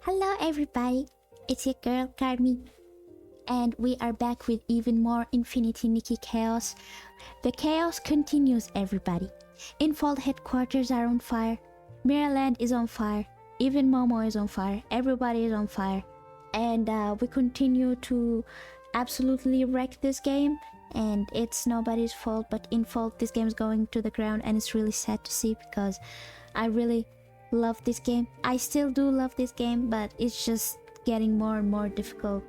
Hello everybody, it's your girl Carmi, and we are back with even more Infinity Nikki chaos. The chaos continues, everybody. Infold headquarters are on fire, Mirrorland is on fire, even Momo is on fire, everybody is on fire. And we continue to absolutely wreck this game, and it's nobody's fault but Infold. This game is going to the ground, and it's really sad to see because I really love this game. I still do love this game, but it's just getting more and more difficult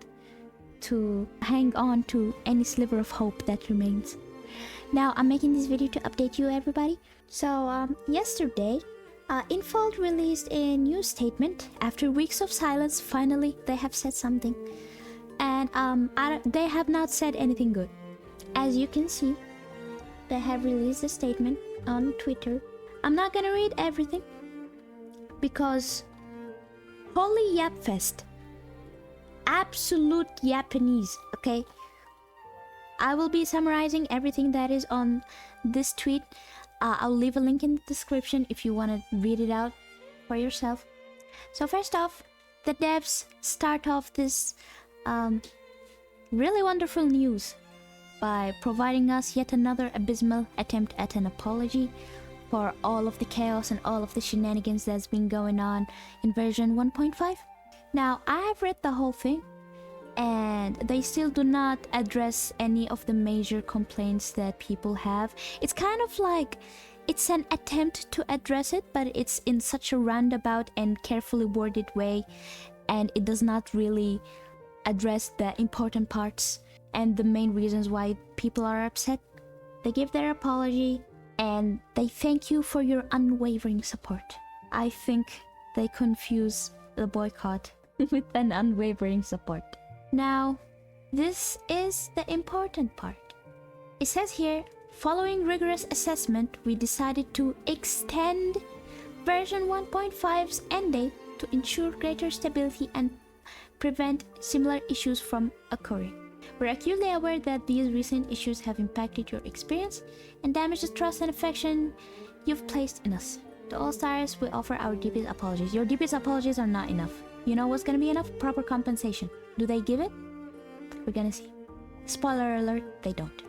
to hang on to any sliver of hope that remains. Now I'm making this video to update you, everybody. So yesterday Infold released a news statement. After weeks of silence, finally they have said something, and they have not said anything good. As you can see, they have released a statement on Twitter. I'm not gonna read everything because holy yap fest, absolute Japanese, okay? I will be summarizing everything that is on this tweet. I'll leave a link in the description if you want to read it out for yourself. So first off, the devs start off this really wonderful news by providing us yet another abysmal attempt at an apology for all of the chaos and all of the shenanigans that's been going on in version 1.5. Now, I have read the whole thing, and they still do not address any of the major complaints that people have. It's kind of like it's an attempt to address it, but it's in such a roundabout and carefully worded way, and it does not really address the important parts and the main reasons why people are upset. They give their apology, and they thank you for your unwavering support. I think they confuse the boycott with an unwavering support. Now, this is the important part. It says here, following rigorous assessment, we decided to extend version 1.5's end date to ensure greater stability and prevent similar issues from occurring. We're acutely aware that these recent issues have impacted your experience and damaged the trust and affection you've placed in us. To all stars, we offer our deepest apologies. Your deepest apologies are not enough. You know what's gonna be enough? Proper compensation. Do they give it? We're gonna see. Spoiler alert, they don't.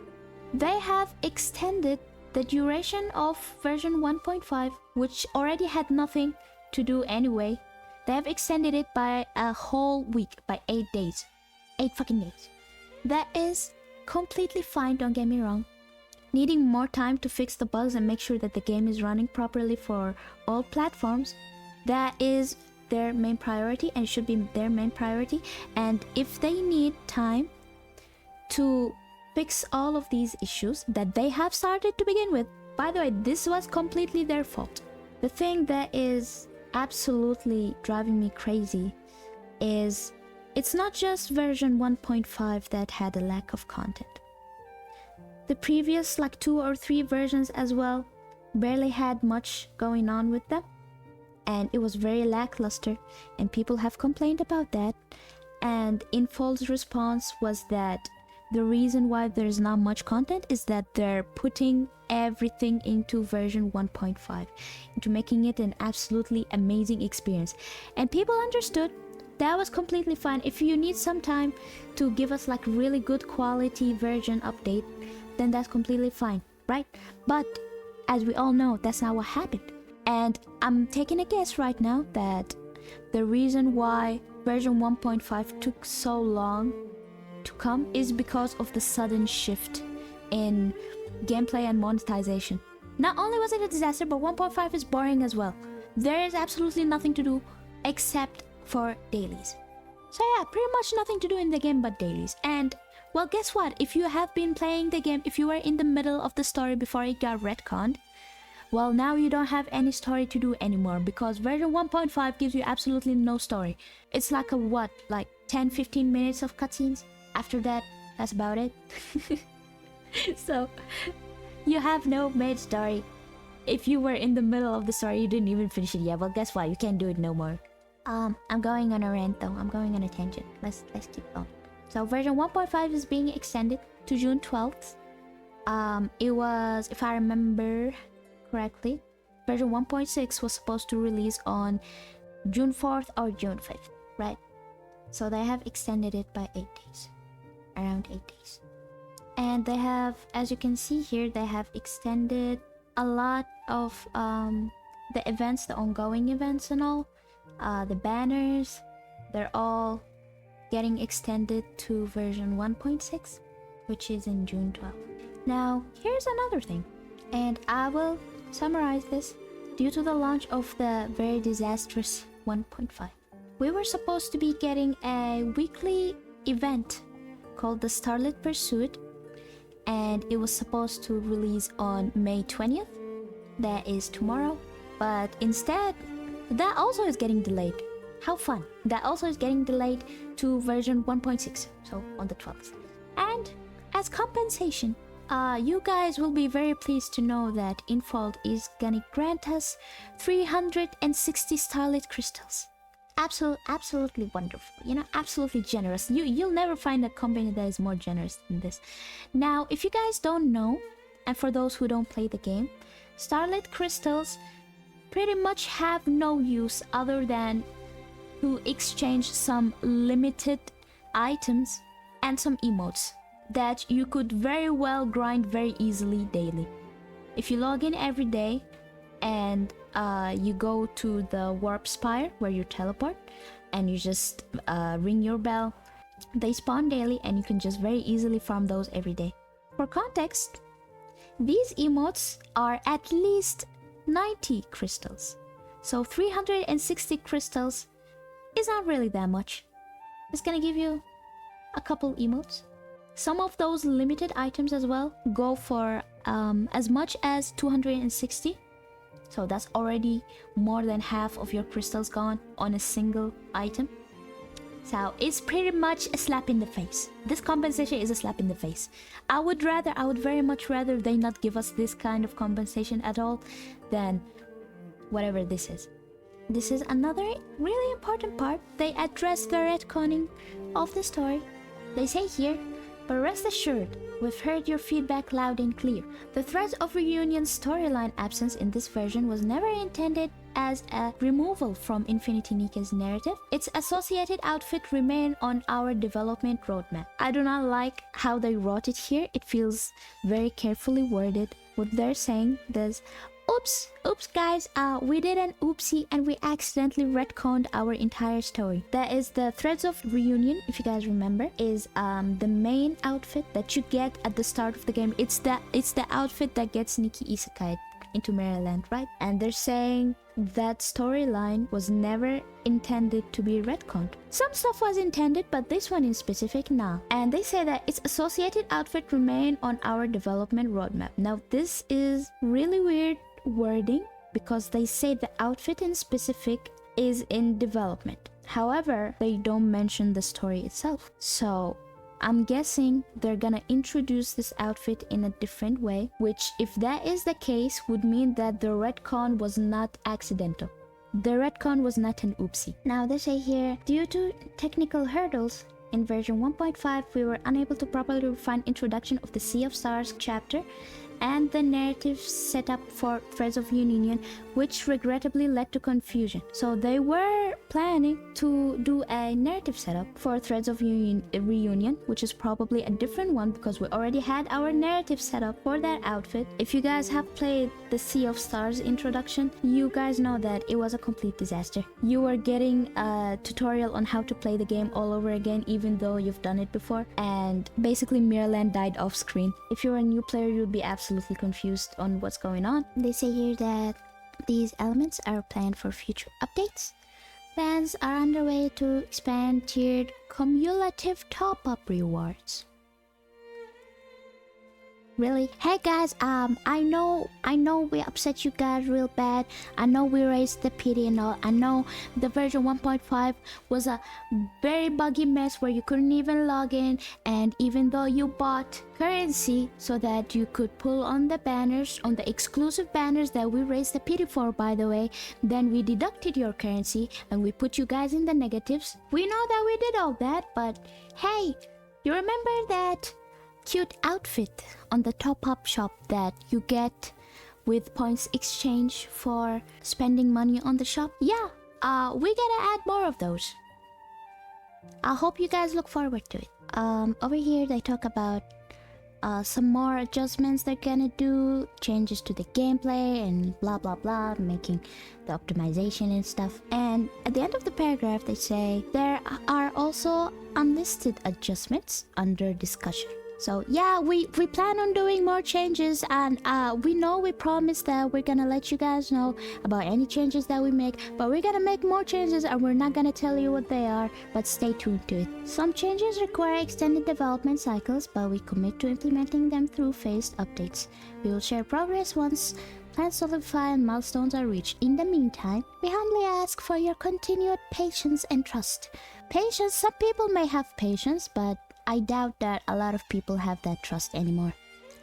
They have extended the duration of version 1.5, which already had nothing to do anyway. They have extended it by a whole week, by 8 days. 8 fucking days. That is completely fine, don't get me wrong. Needing more time to fix the bugs and make sure that the game is running properly for all platforms, that is their main priority and should be their main priority. And if they need time to fix all of these issues that they have started to begin with, by the way, this was completely their fault. The thing that is absolutely driving me crazy is it's not just version 1.5 that had a lack of content. The previous 2 or 3 versions as well barely had much going on with them, and it was very lackluster, and people have complained about that. And Infold's response was that the reason why there's not much content is that they're putting everything into version 1.5, into making it an absolutely amazing experience. And people understood. That was completely fine. If you need some time to give us really good quality version update, then that's completely fine, right? But as we all know, that's not what happened. And I'm taking a guess right now that the reason why version 1.5 took so long to come is because of the sudden shift in gameplay and monetization. Not only was it a disaster, but 1.5 is boring as well. There is absolutely nothing to do except for dailies. So yeah, pretty much nothing to do in the game but dailies. And well, guess what? If you have been playing the game, if you were in the middle of the story before it got retconned, well, now you don't have any story to do anymore, because version 1.5 gives you absolutely no story. It's like 10-15 minutes of cutscenes. After that, that's about it. So you have no main story. If you were in the middle of the story, you didn't even finish it yet, well, guess what? You can't do it no more. I'm going on a rant though. I'm going on a tangent. Let's keep going. So version 1.5 is being extended to June 12th. It was, if I remember correctly, version 1.6 was supposed to release on June 4th or June 5th. right? So they have extended it by 8 days, around 8 days. And they have, as you can see here, they have extended a lot of the events, the ongoing events and all. The banners, they're all getting extended to version 1.6, which is in June 12th. Now, here's another thing, and I will summarize this. Due to the launch of the very disastrous 1.5, we were supposed to be getting a weekly event called the Starlit Pursuit, and it was supposed to release on May 20th. That is tomorrow. But instead, that also is getting delayed. How fun. That also is getting delayed to version 1.6, so on the 12th. And as compensation, you guys will be very pleased to know that Infold is gonna grant us 360 Starlit crystals. Absolutely wonderful, you know, absolutely generous. You'll never find a company that is more generous than this. Now, if you guys don't know, and for those who don't play the game, Starlit crystals pretty much have no use other than to exchange some limited items and some emotes that you could very well grind very easily daily. If you log in every day and you go to the warp spire where you teleport and you just ring your bell, they spawn daily and you can just very easily farm those every day. For context, these emotes are at least 90 crystals, so 360 crystals is not really that much. It's gonna give you a couple emotes. Some of those limited items as well go for as much as 260. So that's already more than half of your crystals gone on a single item. So it's pretty much a slap in the face. This compensation is a slap in the face. I would very much rather they not give us this kind of compensation at all than whatever this is. This is another really important part. They address the retconning of the story. They say here, but rest assured, we've heard your feedback loud and clear. The Threads of Reunion storyline absence in this version was never intended as a removal from Infinity Nikki's narrative. Its associated outfit remained on our development roadmap. I do not like how they wrote it here. It feels very carefully worded. What they're saying is, oops guys, we did an oopsie and we accidentally retconned our entire story. That is the Threads of Reunion, if you guys remember, is the main outfit that you get at the start of the game. It's the outfit that gets Nikki isekai into Maryland, right? And they're saying that storyline was never intended to be retconned. Some stuff was intended, but this one in specific, nah. And they say that its associated outfit remained on our development roadmap. Now this is really weird wording because they say the outfit in specific is in development. However, they don't mention the story itself. So I'm guessing they're gonna introduce this outfit in a different way, which if that is the case would mean that the retcon was not accidental. The retcon was not an oopsie. Now they say here, due to technical hurdles, in version 1.5 we were unable to properly refine introduction of the Sea of Stars chapter and the narrative setup for Threads of Reunion, which regrettably led to confusion. So they were planning to do a narrative setup for Threads of Reunion, which is probably a different one because we already had our narrative setup for that outfit. If you guys have played the Sea of Stars introduction, you guys know that it was a complete disaster. You were getting a tutorial on how to play the game all over again, even though you've done it before, and basically Mirrorland died off screen. If you're a new player, you'd be absolutely confused on what's going on. They say here that these elements are planned for future updates. Plans are underway to expand tiered cumulative top-up rewards. Really? Hey guys, I know we upset you guys real bad. I know we raised the PD and all. I know the version 1.5 was a very buggy mess where you couldn't even log in, and even though you bought currency so that you could pull on the banners, on the exclusive banners that we raised the PD for, by the way, then we deducted your currency and we put you guys in the negatives. We know that we did all that, but hey, you remember that cute outfit on the top-up shop that you get with points exchange for spending money on the shop? Yeah, we gotta add more of those. I hope you guys look forward to it. Over here they talk about some more adjustments they're gonna do, changes to the gameplay and blah blah blah, making the optimization and stuff. And at the end of the paragraph they say there are also unlisted adjustments under discussion. So yeah, we plan on doing more changes, and we promise that we're gonna let you guys know about any changes that we make, but we're gonna make more changes and we're not gonna tell you what they are, but stay tuned to it. Some changes require extended development cycles, but we commit to implementing them through phased updates. We will share progress once plans solidify and milestones are reached. In the meantime, we humbly ask for your continued patience and trust. Patience, some people may have patience, but I doubt that a lot of people have that trust anymore.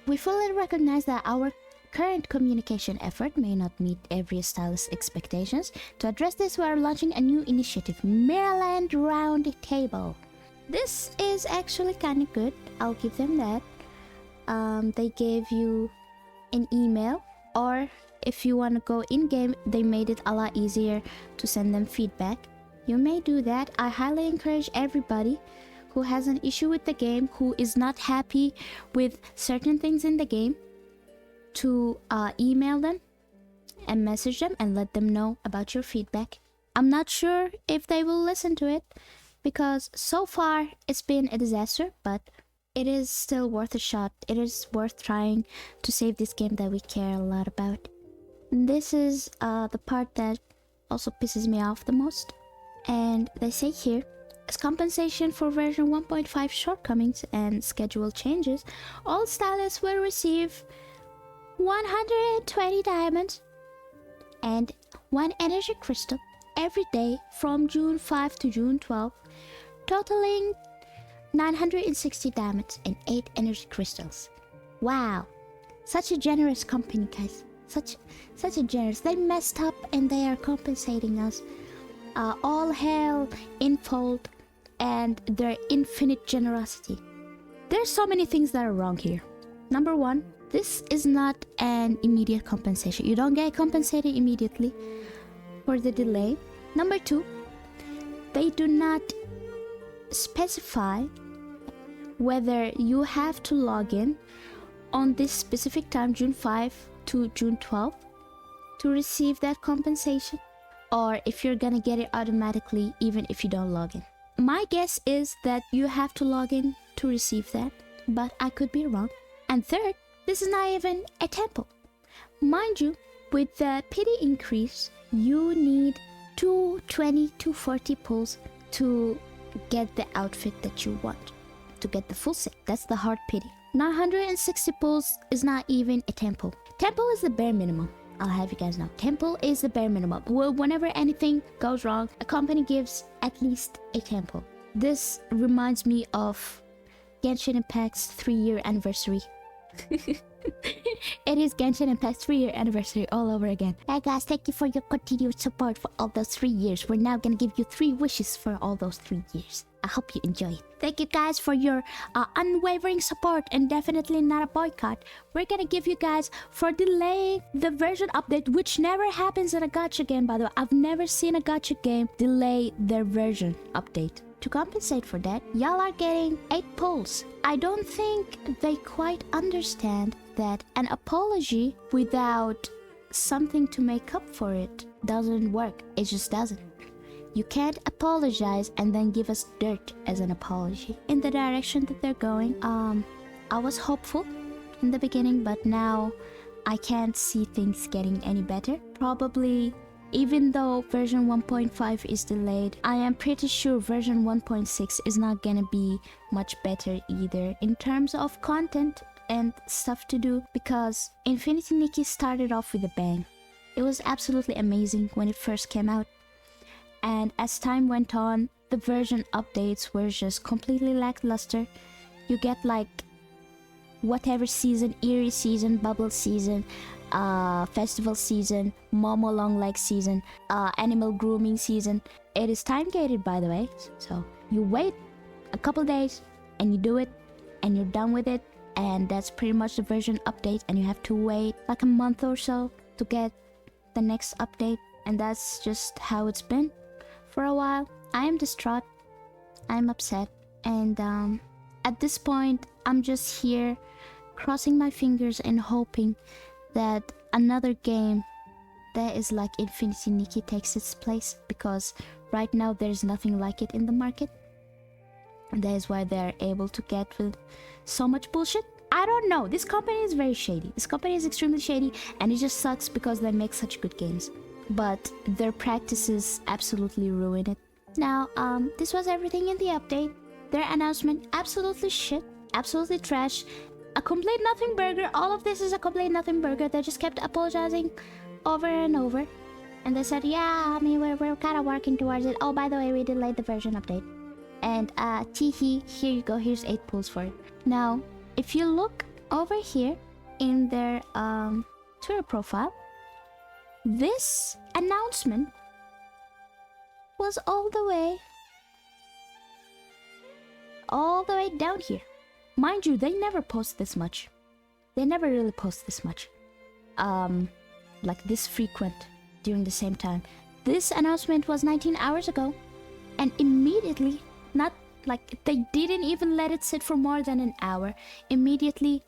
We fully recognize that our current communication effort may not meet every stylist's expectations. To address this, we are launching a new initiative, Maryland Round Table. This is actually kind of good, I'll give them that. They gave you an email, or if you want to go in-game, they made it a lot easier to send them feedback. You may do that. I highly encourage everybody who has an issue with the game, who is not happy with certain things in the game, to email them and message them and let them know about your feedback. I'm not sure if they will listen to it, because so far it's been a disaster, but it is still worth a shot. It is worth trying to save this game that we care a lot about. This is the part that also pisses me off the most. And they say here, as compensation for version 1.5 shortcomings and schedule changes, all stylists will receive 120 diamonds and 1 energy crystal every day from June 5 to June 12, totaling 960 diamonds and 8 energy crystals. Wow, such a generous company, guys. Such a generous. They messed up and they are compensating us. All hail Infold and their infinite generosity. There's so many things that are wrong here. Number one, this is not an immediate compensation. You don't get compensated immediately for the delay. Number two, they do not specify whether you have to log in on this specific time, June 5 to June 12, to receive that compensation, or if you're gonna get it automatically even if you don't log in. My guess is that you have to log in to receive that, but I could be wrong. And third, this is not even a temple. Mind you, with the pity increase, you need 220 to 40 pulls to get the outfit that you want, to get the full set. That's the hard pity. 960 pulls is not even a temple. Temple is the bare minimum. I'll have you guys know. Temple is the bare minimum. Whenever anything goes wrong, a company gives at least a temple. This reminds me of Genshin Impact's 3-year anniversary. It is Genshin Impact's 3-year anniversary all over again. Hey guys, thank you for your continued support for all those 3 years. We're now gonna give you 3 wishes for all those 3 years. I hope you enjoy it. Thank you guys for your unwavering support, and definitely not a boycott. We're gonna give you guys for delaying the version update, which never happens in a gacha game, by the way. I've never seen a gacha game delay their version update. To compensate for that, y'all are getting 8 pulls. I don't think they quite understand that an apology without something to make up for it doesn't work. It just doesn't. You can't apologize and then give us dirt as an apology. In the direction that they're going, I was hopeful in the beginning, but now I can't see things getting any better. Probably, even though version 1.5 is delayed, I am pretty sure version 1.6 is not gonna be much better either in terms of content and stuff to do, because Infinity Nikki started off with a bang. It was absolutely amazing when it first came out. And as time went on, the version updates were just completely lackluster. You get like whatever season, Eerie season, Bubble season, festival season, Momo long leg season, animal grooming season. It is time gated, by the way, so you wait a couple days and you do it and you're done with it, and that's pretty much the version update, and you have to wait like a month or so to get the next update, and that's just how it's been for a while. I am distraught. I'm upset. And at this point, I'm just here crossing my fingers and hoping that another game that is like Infinity Nikki takes its place, because right now there's nothing like it in the market. And that is why they're able to get with so much bullshit. I don't know. This company is very shady. This company is extremely shady, and it just sucks because they make such good games. But their practices absolutely ruin it. Now, this was everything in the update. Their announcement, absolutely shit, absolutely trash. A complete nothing burger. All of this is a complete nothing burger. They just kept apologizing over and over. And they said, yeah, I mean, we're kind of working towards it. Oh, by the way, we delayed the version update. And, teehee, here you go. Here's 8 pulls for it. Now, if you look over here in their, Twitter profile, this announcement was all the way down here. Mind you, they never post this much. They never really post this much. Like this frequent during the same time. This announcement was 19 hours ago, and immediately, not like they didn't even let it sit for more than an hour. Immediately,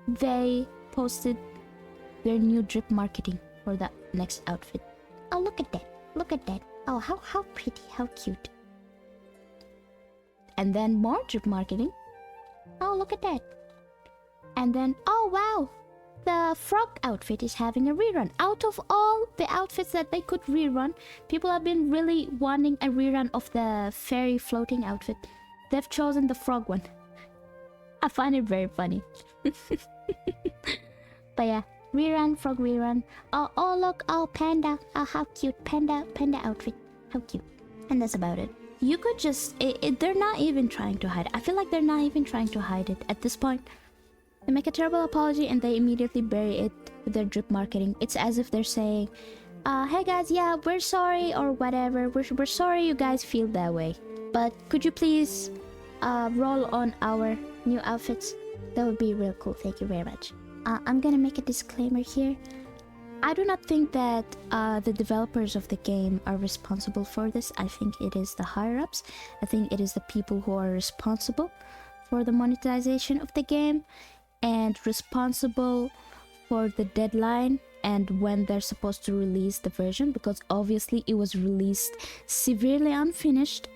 they posted their new drip marketing for the next outfit. Oh, look at that. Look at that. Oh, how pretty, how cute. And then more drip marketing. Oh, look at that. And then, oh wow, the frog outfit is having a rerun. Out of all the outfits that they could rerun, people have been really wanting a rerun of the fairy floating outfit. They've chosen the frog one. I find it very funny. But yeah, rerun, frog rerun. Oh look, oh panda. Oh, how cute. Panda outfit. How cute. And that's about it. You could just, they're not even trying to hide it. I feel like they're not even trying to hide it at this point. They make a terrible apology and they immediately bury it with their drip marketing. It's as if they're saying, hey guys, yeah, we're sorry or whatever. We're sorry you guys feel that way. But could you please roll on our new outfits? That would be real cool. Thank you very much. I'm gonna make a disclaimer here. I do not think that the developers of the game are responsible for this. I think it is the higher-ups. I think it is the people who are responsible for the monetization of the game and responsible for the deadline and when they're supposed to release the version, because obviously it was released severely unfinished.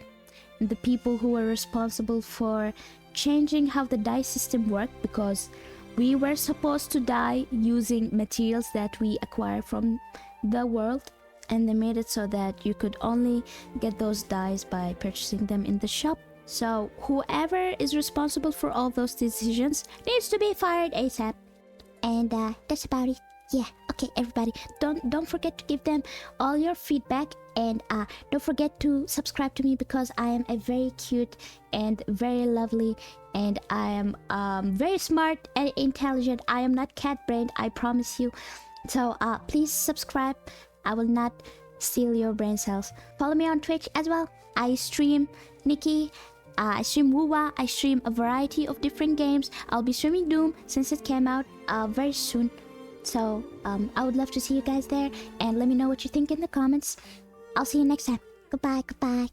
And the people who were responsible for changing how the die system worked, because we were supposed to die using materials that we acquire from the world, and they made it so that you could only get those dies by purchasing them in the shop. So whoever is responsible for all those decisions needs to be fired ASAP. And that's about it. Yeah, okay everybody, don't forget to give them all your feedback, and don't forget to subscribe to me, because I am a very cute and very lovely, and I am very smart and intelligent. I am not cat brained, I promise you. So please subscribe. I will not steal your brain cells. Follow me on Twitch as well. I stream Nikki, I stream Wuwa, I stream a variety of different games. I'll be streaming Doom since it came out very soon. So I would love to see you guys there, and let me know what you think in the comments. I'll see you next time. Goodbye.